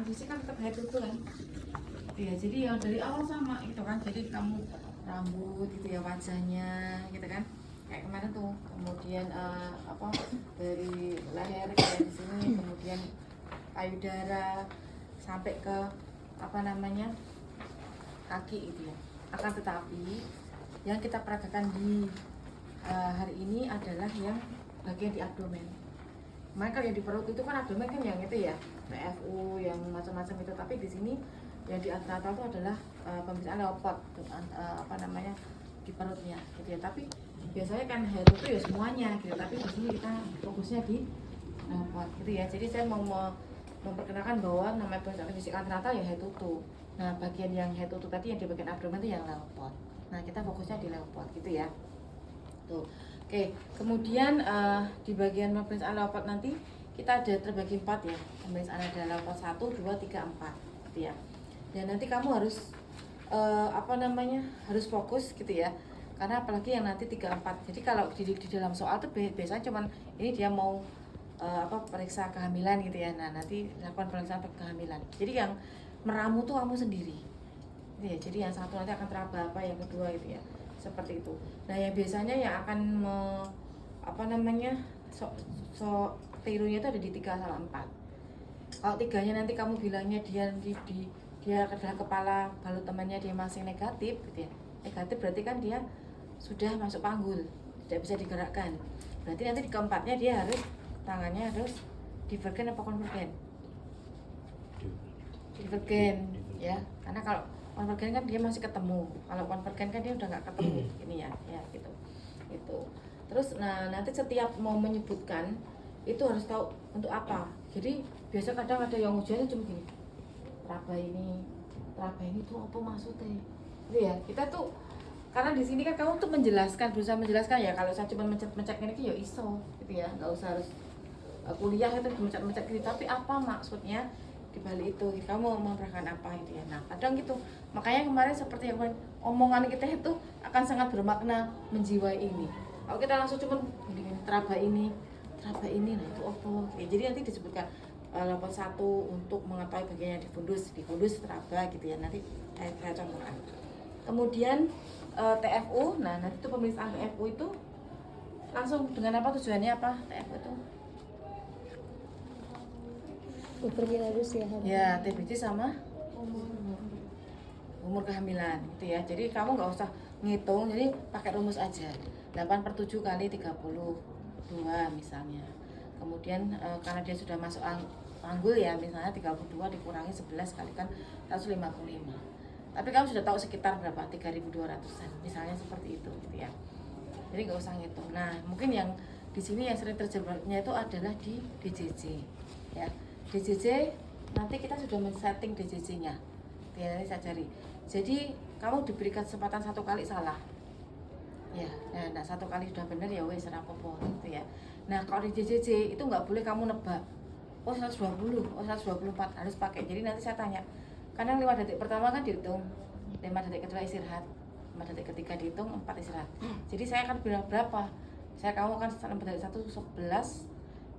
fisik kan tetap head to toe kan. Ya, jadi yang dari awal sama gitu kan. Jadi kamu rambut gitu ya, wajahnya gitu kan. Kayak kemarin tuh, kemudian apa dari leher kayak di sini, kemudian payudara sampai ke apa namanya kaki itu ya. Akan tetapi yang kita peragakan di hari ini adalah yang bagian di abdomen. Kemarin kalau yang di perut itu kan abdomen kan yang itu ya, PFU yang macam-macam itu. Tapi di sini yang di antenatal itu adalah pemeriksaan leopard apa namanya di perutnya gitu ya. Tapi biasanya kan head itu ya semuanya gitu. Tapi di sini kita fokusnya di leopard gitu ya. Jadi saya mau memperkenalkan bahwa namanya pemeriksaan fisik antenatal ya head to toe. Nah, bagian yang head to toe tadi yang di bagian abdomen itu yang leopard. Nah, kita fokusnya di leopard gitu ya. Tuh. Oke, kemudian di bagian pemeriksaan leopard nanti kita ada terbagi 4 ya. Pemeriksaan ada leopard 1, 2, 3, 4 gitu ya. Dan nanti kamu harus apa namanya? Harus fokus gitu ya. Karena apalagi yang nanti 3, 4. Jadi kalau di dalam soal tuh biasanya cuman ini dia mau apa periksa kehamilan gitu ya. Nah, nanti lakukan pemeriksaan kehamilan. Jadi yang meramu tuh kamu sendiri. Gitu ya. Jadi yang satu nanti akan teraba apa, yang kedua gitu ya. Seperti itu. Nah, yang biasanya yang akan apa namanya tirunya itu ada di 3 sama 4. Kalau 3-nya nanti kamu bilangnya dia adalah kepala, lalu temannya dia masih negatif gitu ya. Negatif berarti kan dia sudah masuk panggul, tidak bisa digerakkan. Berarti nanti di keempatnya dia harus tangannya harus divergen apa konvergen? Divergen ya. Karena kalau konvergen kan dia masih ketemu, kalau konvergen kan dia udah nggak ketemu ini ya gitu itu. Terus nah nanti setiap mau menyebutkan itu harus tahu untuk apa. Jadi biasa kadang ada yang ujiannya cuma gini, teraba ini tuh apa maksudnya gitu ya. Kita tuh karena di sini kan kamu tuh berusaha menjelaskan ya. Kalau saya cuma mencet ini ya iso gitu ya, nggak usah harus kuliah itu mencet gitu. Tapi apa maksudnya di balik itu, kamu memperagakan apa itu ya. Nah kadang gitu, makanya kemarin seperti yang omongan kita itu akan sangat bermakna menjiwai ini. Kalau kita langsung cuma teraba ini nah itu apa ya. Jadi nanti disebutkan level 1 untuk mengetahui bagian yang difundus teraba gitu ya. Nanti saya contohkan. Kemudian TFU, nah nanti itu pemeriksaan TFU itu langsung dengan apa, tujuannya apa TFU itu? Memperkirakan usia hamil. Ya, TBC sama umur kehamilan gitu ya. Jadi kamu nggak usah ngitung, jadi pakai rumus aja. 8/7 kali 32 misalnya. Kemudian karena dia sudah masuk panggul ya, misalnya 32 dikurangi 11 kali kan 155. Tapi kamu sudah tahu sekitar berapa, 3.200-an misalnya seperti itu gitu ya. Jadi nggak usah ngitung. Nah, mungkin yang di sini yang sering terjebaknya itu adalah di DJJ ya. DJJ nanti kita sudah men-setting DJJ-nya. Ya, nanti saya cari. Jadi kamu diberikan kesempatan 1 kali salah. Ya, nah 1 kali sudah benar ya wes rapopo gitu ya. Nah, kalau di DJJ itu nggak boleh kamu nebak. Oh 120, oh 124 harus pakai. Jadi nanti saya tanya. Karena 5 detik pertama kan dihitung, 5 detik kedua istirahat, 5 detik ketiga dihitung, 4 istirahat. Jadi saya akan bilang berapa? Kamu kan sampai dari 1 11,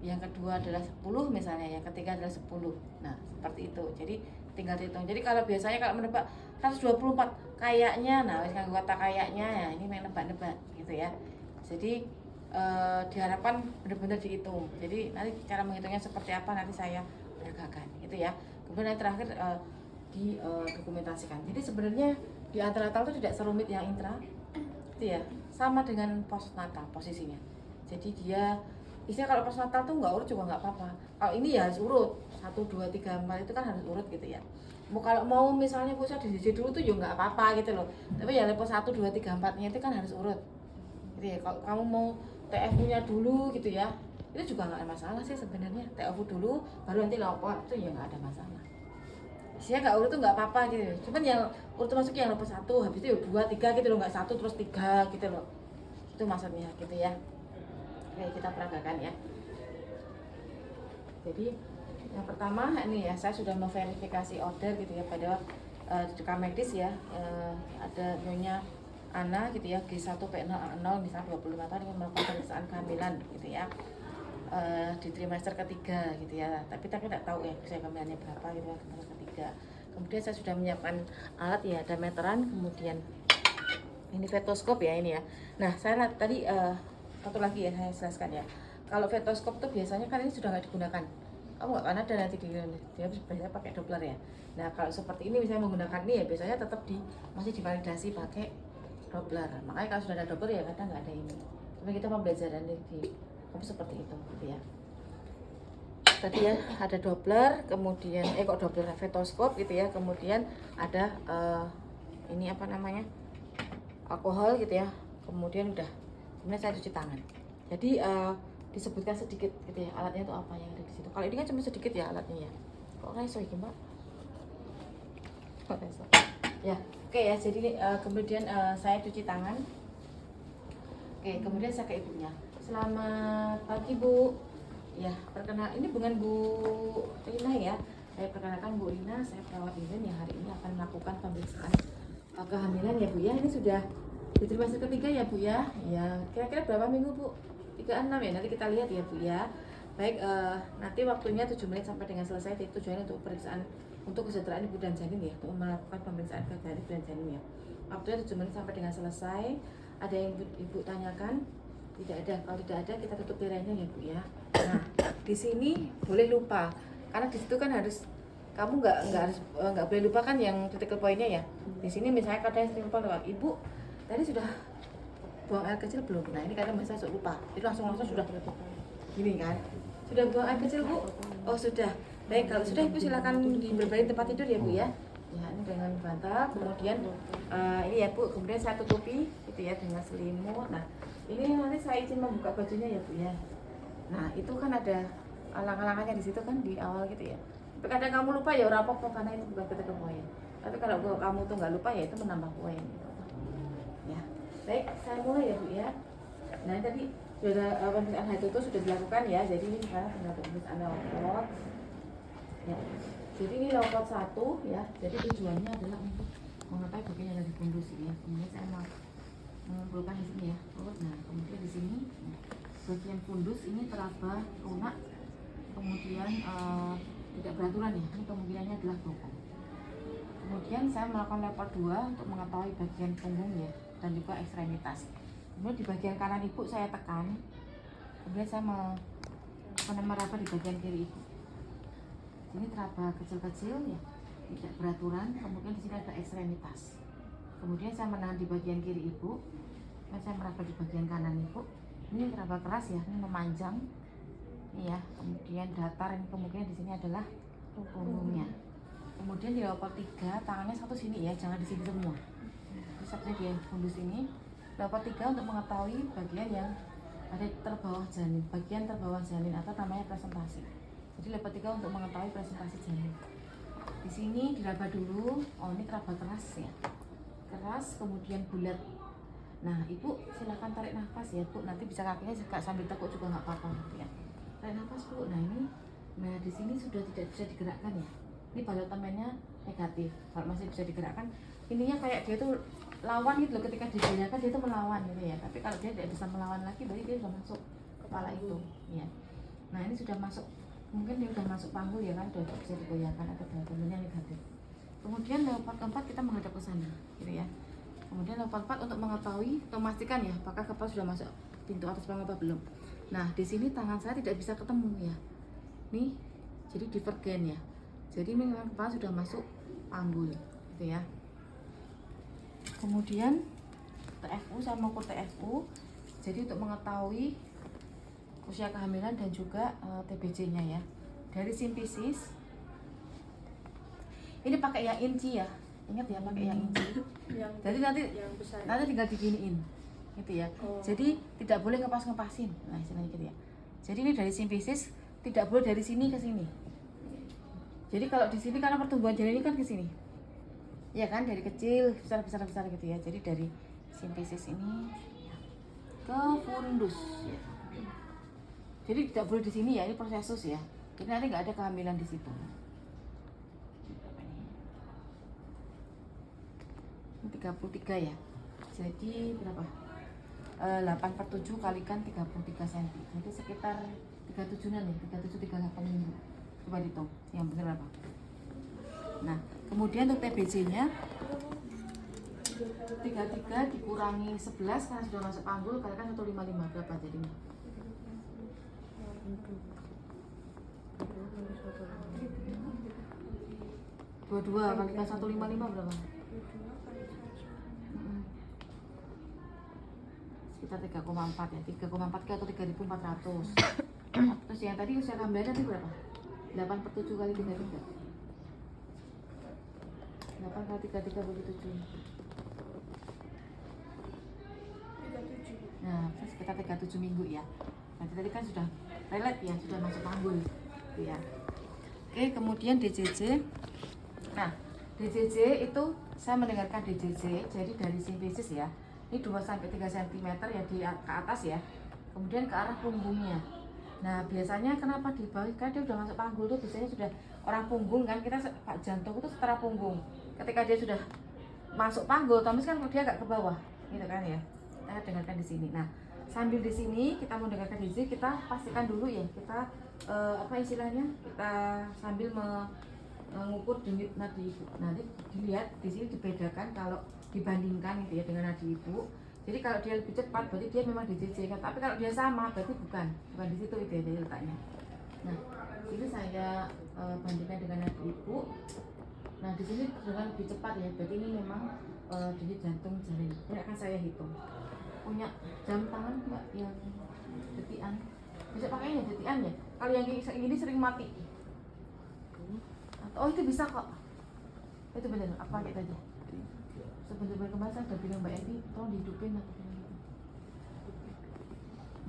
yang kedua adalah 10 misalnya, yang ketiga adalah 10. Nah, seperti itu. Jadi tinggal dihitung. Jadi kalau biasanya kalau menebak 124 kayaknya, nah wis kanggo kata kayaknya ya ini main nebak-nebak gitu ya. Jadi diharapkan benar-benar dihitung. Jadi nanti cara menghitungnya seperti apa nanti saya peragakan gitu ya. Kemudian yang terakhir dokumentasikan. Jadi sebenarnya di antenatal itu tidak serumit yang intra gitu ya. Sama dengan postnatal posisinya. Jadi dia isinya kalau postnatal tuh nggak urut juga nggak apa-apa. Kalau ini ya harus urut 1, 2, 3, 4 itu kan harus urut gitu ya. Kalau mau misalnya pusat di DJ dulu tuh ya nggak apa-apa gitu loh. Tapi ya level 1, 2, 3, 4-nya itu kan harus urut. Gitu ya. Kalau kamu mau TFU-nya dulu gitu ya, itu juga nggak ada masalah sih sebenarnya. TFU dulu baru nanti lapor itu ya nggak ada masalah. Isinya nggak urut tuh nggak apa-apa gitu. Cuman yang urut masuk yang level 1, habis itu ya 2, 3 gitu loh, nggak 1 terus 3 gitu loh. Itu maksudnya gitu ya. Oke, kita peragakan ya. Jadi yang pertama ini ya, saya sudah memverifikasi order gitu ya pada rekam medis ya. Ada nyonya Ana gitu ya, G1P0A0 misalnya 25 tahun ingin melakukan pemeriksaan kehamilan gitu ya. di trimester ketiga gitu ya. Tapi tidak tahu ya usia kehamilannya berapa gitu ya, trimester ketiga. Kemudian saya sudah menyiapkan alat ya, ada meteran, kemudian ini fetoskop ya ini ya. Nah saya tadi satu lagi ya saya jelaskan ya. Kalau fetoskop tuh biasanya kan ini sudah nggak digunakan. Kamu nggak kan ada nanti dia biasanya pakai Doppler ya. Nah kalau seperti ini misalnya menggunakan ini ya biasanya tetap masih divalidasi pakai Doppler. Makanya kalau sudah ada Doppler ya kadang nggak ada ini. Tapi kita pembelajaran di kamu seperti itu gitu ya. Tadi ya ada Doppler, kemudian kok Doppler fetoskop gitu ya, kemudian ada ini apa namanya, alkohol gitu ya, kemudian kemudian saya cuci tangan. Jadi disebutkan sedikit gitu ya alatnya itu apa yang ada di situ. Kalau ini kan cuma sedikit ya alatnya ya. Kok reso iki Mbak? Kok reso? Ya, oke ya. Jadi kemudian saya cuci tangan. Oke, kemudian saya ke ibunya. Selamat pagi Bu. Ya, perkenalkan ini bukan Bu Rina ya. Saya perkenalkan Bu Rina, saya perawat Iren yang hari ini akan melakukan pemeriksaan kehamilan ya Bu ya. Ini sudah di trimester ketiga ya Bu ya. Ya, kira-kira berapa minggu Bu? 36 ya. Nanti kita lihat ya Bu ya. Baik, nanti waktunya 7 menit sampai dengan selesai. Jadi tujuannya untuk pemeriksaan untuk kesejahteraan ibu dan janin ya, untuk melakukan pemeriksaan kesehatan ibu dan janin ya. Waktunya 7 menit sampai dengan selesai. Ada yang ibu tanyakan? Tidak ada. Kalau tidak ada kita tutup tirainya ya Bu ya. Nah, di sini boleh lupa karena di situ kan harus kamu nggak boleh lupa kan yang critical pointnya ya. Di sini misalnya kadang yang lupa lewat ibu tadi sudah buang air kecil belum? Nah ini kadang masih lupa. Itu langsung sudah gini kan? Sudah buang air kecil Bu? Oh sudah. Baik kalau sudah ibu silakan diberbaring tempat tidur ya Bu ya. Ya ini dengan bantal. Kemudian ini ya Bu. Kemudian saya tutupi gitu ya dengan selimut. Nah ini nanti saya izin membuka bajunya ya Bu ya. Nah itu kan ada langkah-langkahnya di situ kan di awal gitu ya. Tapi kadang kamu lupa ya ora apa-apa karena itu bukan critical poin. Tapi kalau kamu tuh nggak lupa ya itu menambah poin. Gitu. Ya, baik saya mulai ya Bu ya. Nah tadi sudah pemeriksaan HTT sudah dilakukan ya. Jadi ini sekarang tinggal pemeriksaan leukot. Ya, jadi ini leukot 1 ya. Jadi tujuannya adalah untuk mengetahui bagian yang ada di fundus ini ya. Kemudian saya mau mengumpulkan di sini ya. Nah kemudian di sini. Bagian fundus ini teraba lunak, kemudian tidak beraturan ya, ini kemungkinannya adalah bokong. Kemudian saya melakukan level 2 untuk mengetahui bagian punggung ya, dan juga ekstremitas. Kemudian di bagian kanan ibu saya tekan, kemudian saya meraba di bagian kiri ibu. Ini teraba kecil-kecil ya, tidak beraturan, kemudian di sini ada ekstremitas. Kemudian saya menahan di bagian kiri ibu, dan saya meraba di bagian kanan ibu. Ini teraba keras ya, ini memanjang, ini ya. Kemudian datar, ini kemungkinan di sini adalah punggungnya. Kemudian di level 3 tangannya satu sini ya, jangan di sini semua. Jadi satunya di fundus ini. Level 3 untuk mengetahui bagian yang ada terbawah janin, bagian terbawah janin atau namanya presentasi. Jadi level 3 untuk mengetahui presentasi janin. Di sini diraba dulu. Oh ini teraba keras ya, keras kemudian bulat. Nah ibu silahkan tarik nafas ya Bu, nanti bisa kakinya sambil tekuk juga nggak apa-apa gitu ya. Tarik nafas Bu. Nah ini, nah di sini sudah tidak bisa digerakkan ya. Ini balok temennya negatif. Kalau masih bisa digerakkan, ininya kayak dia tuh lawan gitu loh, ketika digoyahkan dia tuh melawan gitu ya. Tapi kalau dia tidak bisa melawan lagi, berarti dia sudah masuk kepala itu ya. Nah ini sudah masuk, mungkin dia sudah masuk panggul ya kan, sudah bisa digoyahkan atau temennya negatif. Kemudian level 4 kita menghadap ke sana gitu ya. Kemudian level 4 untuk mengetahui atau memastikan ya apakah kepala sudah masuk pintu atas bawah apa belum. Nah di sini tangan saya tidak bisa ketemu ya. Nih jadi divergen ya. Jadi memang kepala sudah masuk panggul gitu ya. Kemudian TFU, saya mengukur TFU. Jadi untuk mengetahui usia kehamilan dan juga TBC-nya ya. Dari simpisis. Ini pakai yang inci ya. Ingat ya pakai yang inci. Jadi nanti tinggal diginiin gitu ya. Jadi tidak boleh ngepas-ngepasin. Nah istilahnya gitu ya. Jadi ini dari simpisis tidak boleh dari sini ke sini. Jadi kalau di sini karena pertumbuhan janin ini kan ke sini. Ya kan dari kecil besar gitu ya. Jadi dari simpisis ini ke fundus ya. Jadi tidak boleh di sini ya, ini prosesus ya. Jadi nanti nggak ada kehamilan di situ. 33 ya. Jadi berapa? 8/7 kalikan 33 cm. Jadi sekitar 37-an ya, 37-38 minggu. Coba dihitung, yang benar apa? Nah, kemudian untuk TBC-nya 33 dikurangi 11 karena sudah masuk panggul kalikan 155 berapa jadinya? 22 kalikan 155 berapa? Sekitar 3,4 ya, 3,4 atau 3.400. Terus yang tadi usia kehamilan tadi berapa? 8/7 kali 33. 8 kali 33 bagi 7. Nah, sekitar 37 minggu ya. Nanti tadi kan sudah relate ya, sudah masuk panggul gitu ya. Oke, kemudian DJJ. Nah, DJJ itu saya mendengarkan DJJ jadi dari simplisis ya. Ini 2-3 cm ya di ke atas ya. Kemudian ke arah punggungnya. Nah, biasanya kenapa di bawah? Karena dia sudah masuk panggul tuh biasanya sudah orang punggung kan, kita jantung itu setara punggung. Ketika dia sudah masuk panggul, otomatis kan dia agak ke bawah, gitu kan ya. Kita dengarkan di sini. Nah, sambil di sini kita mau dengarkan DJJ, kita pastikan dulu ya, kita apa istilahnya? Kita sambil mengukur denyut nadi ibu. Nanti dilihat di sini dibedakan kalau dibandingkan gitu ya dengan nadi ibu. Jadi kalau dia lebih cepat berarti dia memang DJJ kan. Tapi kalau dia sama berarti bukan di situ itu ya letaknya. Nah, ini saya bandingkan dengan nadi ibu. Nah, di sini dengan lebih cepat ya. Berarti ini memang denyut jantung jari. Ini akan saya hitung. Punya jam tangan enggak yang detikan? Bisa pakainya detikan ya. Kalau yang ini sering mati. Oh, itu bisa kok. Itu benar, apa pakai tadi? Sebentar kemarin saya udah bilang Mbak Evi, tolong dihidupin atau gimana gitu.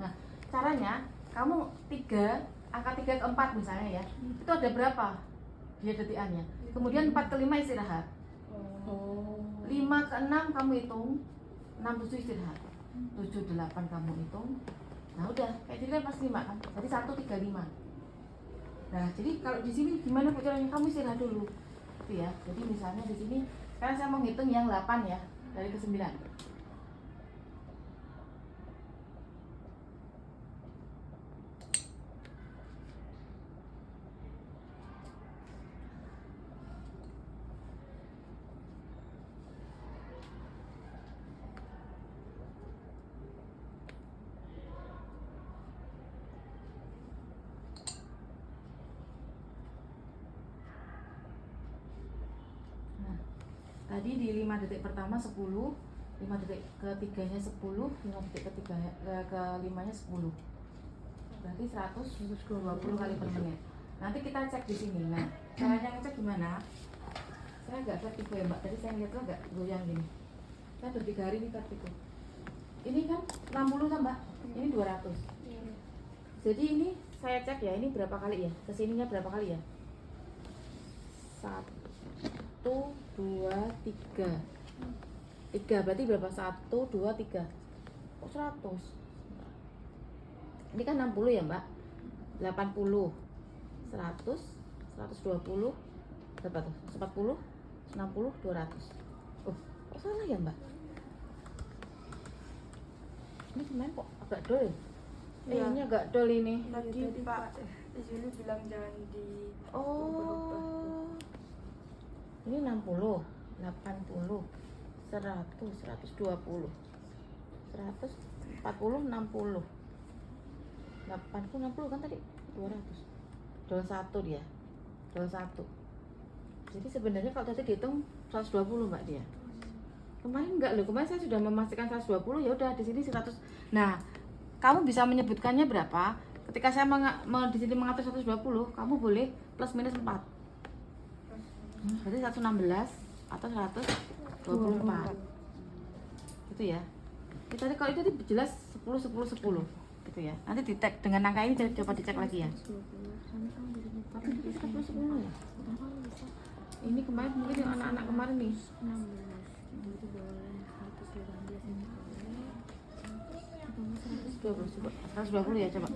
Nah, caranya kamu angka 3 ke 4 misalnya ya. Itu ada berapa dia detikannya. Kemudian 4 ke 5 istirahat. 5 ke 6 kamu hitung, 6 7 istirahat. 7 8 kamu hitung. Nah, udah kayak jadi kan pas 5 kan. Jadi 1 3 5. Nah, jadi kalau di sini gimana caranya kamu istirahat dulu. Gitu ya. Jadi misalnya di sini sekarang saya mau ngitung yang 8 ya, dari ke 9. Tadi di 5 detik pertama 10, 5 detik ketiganya 10, 5 detik ketiganya ke 5-nya 10. Berarti 120 kali per menit. Nanti kita cek di sini. Nah, caranya ngecek gimana? Saya agak vertigo ya Mbak. Tadi saya lihat tuh agak goyang gini. Saya udah 3 hari ini vertigo. Ini kan 60 kan Mbak? Ini 200. Jadi ini saya cek ya, ini berapa kali ya? Kesininya berapa kali ya? 1, 2, 3. 3 berarti berapa? 1, 2, 3. Kok 100? Ini kan 60 ya Mbak? 80, 100, 120, berapa tuh? 40, 60, 200. Oh, kok salah ya Mbak? Ini kemarin kok agak dol ya? Ini agak dol ini. Tadi Pak Juli bilang jangan di Oh, ini 60, 80, 100, 120, 100, 40, 60, 80, 60 kan tadi 200. Dol 1 dia, dol 1. Jadi sebenarnya kalau tadi dihitung 120 Mbak dia. Kemarin enggak loh, kemarin saya sudah memastikan 120, ya udah di sini 100. Nah, kamu bisa menyebutkannya berapa? Ketika saya di sini mengatur 120, kamu boleh plus minus 4. Berarti 116 atau 124. Itu ya. Kita kalau itu jelas 10 10 10 gitu ya. Nanti dicek dengan angka ini, coba dicek lagi ya. Tapi itu 10 10 ya. Ini kemarin mungkin yang anak-anak kemarin nih. 120 ya coba.